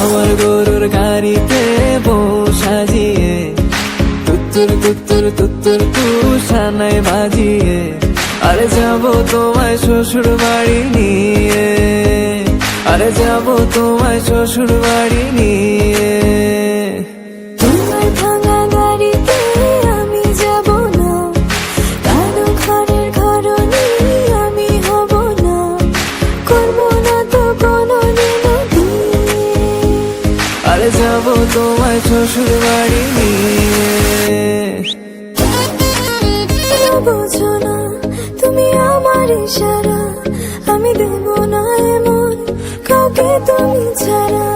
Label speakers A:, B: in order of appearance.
A: আমার গরুর গাড়িতে বউ সাজিয়ে তুত্তুর তুত্তুর তুত্তুর তুষানায় বাজিয়ে আরে যাবো তোমায় শ্বশুর বাড়ি নিয়ে, আরে যাবো তোমায় শ্বশুর বাড়ি নিয়ে।
B: তোমার ভাঙা গাড়িতে আমি যাব না, কারো ঘরের ঘরনি আমি হব না, করবো না তো কোনোদিনও বিয়ে।
A: আরে যাবো তোমায় শ্বশুর বাড়ি নিয়ে।
B: বোঝো না তুমি আমার ইশারা, আমি দেব না এমন কাউকে তুমি ছাড়া।